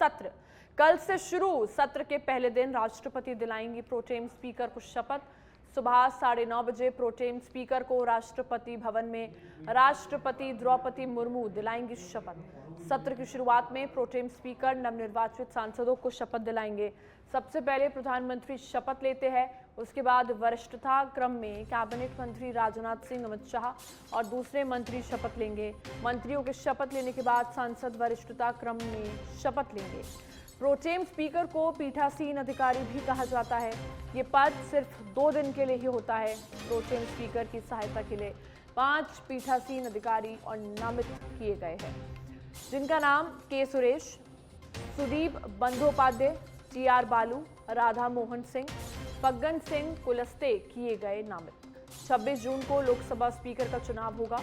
सत्र कल से शुरू। सत्र के पहले दिन राष्ट्रपति दिलाएंगे प्रोटेम स्पीकर को शपथ। सुबह 9:30 बजे प्रोटेम स्पीकर को राष्ट्रपति भवन में राष्ट्रपति द्रौपदी मुर्मू दिलाएंगी शपथ। सत्र की शुरुआत में प्रोटेम स्पीकर नवनिर्वाचित सांसदों को शपथ दिलाएंगे। सबसे पहले प्रधानमंत्री शपथ लेते हैं, उसके बाद वरिष्ठता क्रम में कैबिनेट मंत्री राजनाथ सिंह, अमित शाह और दूसरे मंत्री शपथ लेंगे। मंत्रियों के शपथ लेने के बाद सांसद वरिष्ठता क्रम में शपथ लेंगे। प्रोटेम स्पीकर को पीठासीन अधिकारी भी कहा जाता है। ये पद सिर्फ 2 दिन के लिए ही होता है। प्रोटेम स्पीकर की सहायता के लिए 5 पीठासीन अधिकारी और नामित किए गए हैं, जिनका नाम के सुरेश, सुदीप बंदोपाध्याय, TR बालू, राधा मोहन सिंह, फग्गन सिंह कुलस्ते किए गए नामित। 26 जून को लोकसभा स्पीकर का चुनाव होगा।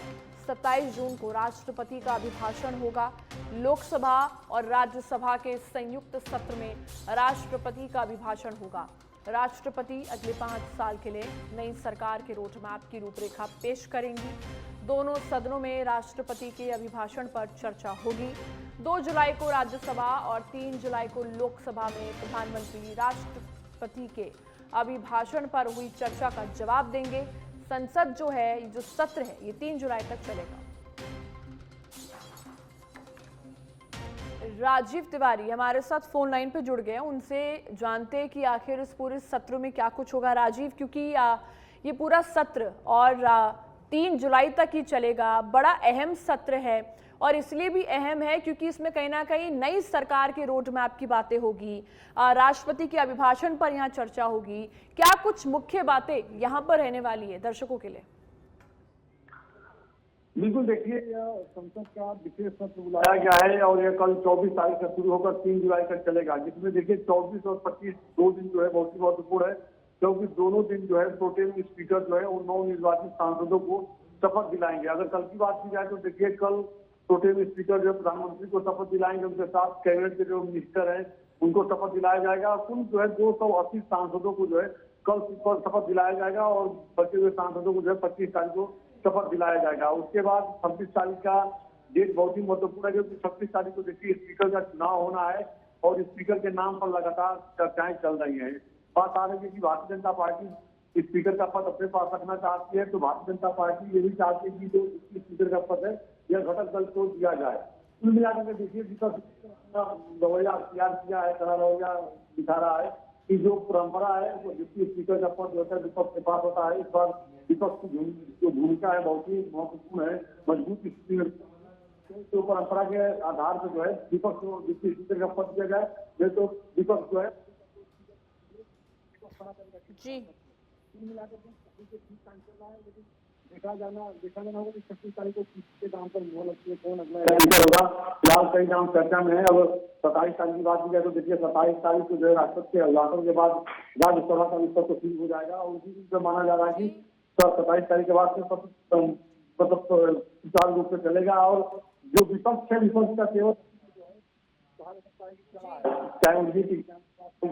27 जून को राष्ट्रपति का अभिभाषण होगा। लोकसभा और राज्यसभा के संयुक्त सत्र में राष्ट्रपति का अभिभाषण होगा। राष्ट्रपति अगले 5 साल के लिए नई सरकार के रोडमैप की रूपरेखा पेश करेंगी। दोनों सदनों में राष्ट्रपति के अभिभाषण पर चर्चा होगी। 2 जुलाई को राज्यसभा और 3 जुलाई को लोकसभा में प्रधानमंत्री राष्ट्रपति के अभिभाषण पर हुई चर्चा का जवाब देंगे। संसद जो है, जो सत्र है, ये 3 जुलाई तक चलेगा। राजीव तिवारी हमारे साथ फोन लाइन पे जुड़ गए हैं, उनसे जानते हैं कि आखिर इस पूरे सत्र में क्या कुछ होगा। राजीव, क्योंकि ये पूरा सत्र और 3 जुलाई तक ही चलेगा, बड़ा अहम सत्र है और इसलिए भी अहम है क्योंकि इसमें कहीं ना कहीं नई सरकार के रोड मैप की बातें होगी, राष्ट्रपति के अभिभाषण पर यहाँ चर्चा होगी। क्या कुछ मुख्य बातें यहाँ पर रहने वाली है दर्शकों के लिए? बिल्कुल, देखिए यह संसद का विशेष सत्र बुलाया गया है और यह कल 24 तारीख से शुरू होकर 3 जुलाई तक चलेगा, जिसमें देखिए 24 और 25 2 दिन जो है बहुत ही महत्वपूर्ण है, क्योंकि दोनों दिन जो है प्रोटेम स्पीकर जो है उन नवनिर्वाचित सांसदों को शपथ दिलाएंगे। अगर कल की बात की जाए तो देखिए कल प्रोटेम स्पीकर जो प्रधानमंत्री को शपथ दिलाएंगे, उनके साथ कैबिनेट के जो मिनिस्टर हैं उनको शपथ दिलाया जाएगा। कुल जो है 280 सांसदों को जो है कल शपथ दिलाया जाएगा और बचे हुए सांसदों को जो है 25 तारीख को शपथ दिलाया जाएगा। उसके बाद 26 तारीख का डेट बहुत ही महत्वपूर्ण है, क्योंकि 26 तारीख को देखिए स्पीकर का चुनाव होना है और स्पीकर के नाम पर लगातार चर्चाएं चल रही है। बात आ रही है कि भारतीय जनता पार्टी स्पीकर का पद अपने पास रखना चाहती है, तो भारतीय जनता पार्टी ये भी चाहती है कि जो स्पीकर का पद है यह घटक दल को दिया जाए। कुल मिलाकर देखिए रवैया अख्तियार किया है, कड़ा रवैया दिखा रहा है कि जो परंपरा है वो डिप्टी स्पीकर का पद होता है विपक्ष के पास होता है। इस बार विपक्ष की जो भूमिका है बहुत ही महत्वपूर्ण है, मजबूत स्थिति में तो परंपरा के आधार पर जो है विपक्ष को डिप्टी स्पीकर का पद दिया जाए, नहीं तो विपक्ष जो है जी देखा जाना होगा कि 26 तारीख को किसके नाम पर मुहर लगती है, कौन अगला स्पीकर होगा। फिलहाल कई नाम चर्चा में है। अब 27 तारीख की बात की जाए तो देखिए 27 तारीख को जो है राष्ट्रपति के अभिभाषण के बाद राज्यसभा का विषय तो शुरू हो जाएगा और उसी दिन से माना जा रहा है कि 27 तारीख के बाद से मतलब सुचारू रूप से चलेगा। और जो विपक्ष है, विपक्ष का केवल चाहे उनकी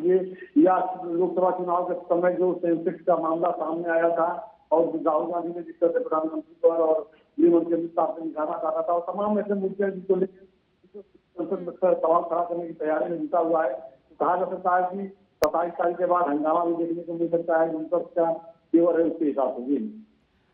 ये या लोकसभा चुनाव के समय जो सेंसेक्स का मामला सामने आया था और राहुल गांधी ने जिस तरह से प्रधानमंत्री पर और गृहमंत्री अमित शाह से निशाना साधा था और तमाम ऐसे मुद्दे हैं जिसको लेकर संसद में सवाल खड़ा करने की तैयारी में जुटा हुआ है। कहा जा सकता है कि 27 तारीख के बाद हंगामा भी देखने को मिल सकता है, विपक्ष का केवल है उसके हिसाब से।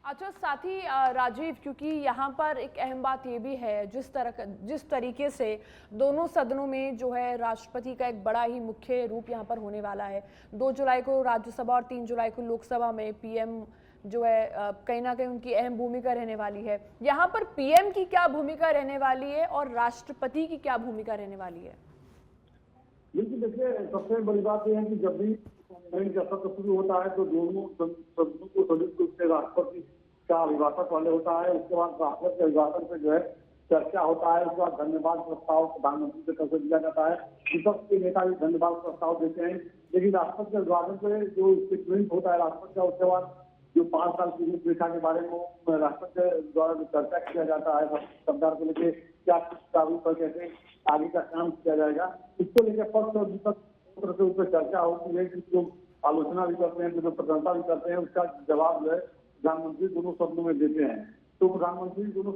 अच्छा, साथ ही राजीव, क्योंकि यहाँ पर एक अहम बात ये भी है, जिस तरीके से दोनों सदनों में जो है राष्ट्रपति का एक बड़ा ही मुख्य रूप यहाँ पर होने वाला है। 2 जुलाई को राज्यसभा और 3 जुलाई को लोकसभा में पीएम जो है कहीं ना कहीं उनकी अहम भूमिका रहने वाली है। यहाँ पर पीएम की क्या भूमिका रहने वाली है और राष्ट्रपति की क्या भूमिका रहने वाली है? बिल्कुल, देखिए सबसे बड़ी बात यह है कि जब भी सत्र शुरू होता है तो दोनों सदनों को संयुक्त रूप से राष्ट्रपति का अभिभाषण पहले होता है, उसके बाद राष्ट्रपति के अभिभाषण पे जो है चर्चा होता है, उसके बाद धन्यवाद प्रस्ताव प्रधानमंत्री की तरफ से दिया जाता है। विपक्ष के नेता भी धन्यवाद प्रस्ताव देते हैं, लेकिन राष्ट्रपति के अभिभाषण पे जो स्टेटमेंट होता है राष्ट्रपति का, उसके बाद जो 5 साल की रूपरेखा के बारे में राष्ट्रपति द्वारा जो चर्चा किया जाता है सरकार को लेकर क्या प्रारूप पर कैसे आगे का काम किया जाएगा, इसको लेकर पक्ष और विपक्ष से उस पर चर्चा होती है कि जो आलोचना भी करते हैं, जो प्रशंसा भी करते हैं, उसका जवाब जो है प्रधानमंत्री दोनों सदनों में देते हैं। तो प्रधानमंत्री दोनों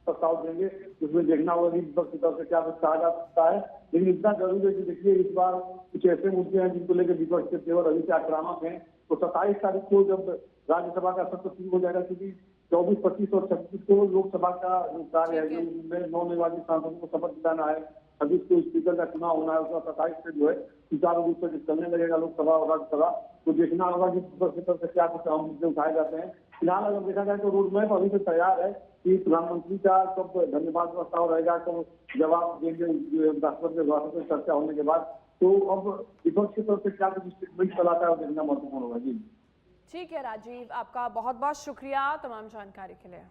प्रस्ताव देंगे, उसमें देखना होगा कि विपक्ष की तरफ से क्या कुछ कहा जा सकता है। लेकिन इतना जरूर है कि देखिए इस बार कुछ ऐसे मुद्दे हैं जिनको लेकर विपक्ष के तेवर अभी से आक्रामक हैं। तो 27 तारीख को जब राज्यसभा का सत्र शुरू हो जाएगा, क्योंकि 24, 25 और 26 को लोकसभा का जो कार्य है, जो नवनिर्वाचित सांसदों को शपथ दिलाना है, 26 को स्पीकर का चुनाव होना है, उसका 27 से जो है सुचारू रूप से चलने लगेगा लोकसभा और राज्यसभा। तो देखना होगा कि विपक्ष की तरफ से क्या कुछ अहम मुद्दे उठाए जाते हैं। फिलहाल अगर देखा जाए तो रोड मैप अभी से तैयार है कि प्रधानमंत्री का कब धन्यवाद प्रस्ताव रहेगा, कब जवाब देंगे राष्ट्रपति के द्वारा से चर्चा होने के बाद। तो अब विपक्ष की तरफ से क्या कुछ स्टेटमेंट चलाता है वो देखना महत्वपूर्ण होगा। जी ठीक है राजीव, आपका बहुत बहुत शुक्रिया तमाम जानकारी के लिए।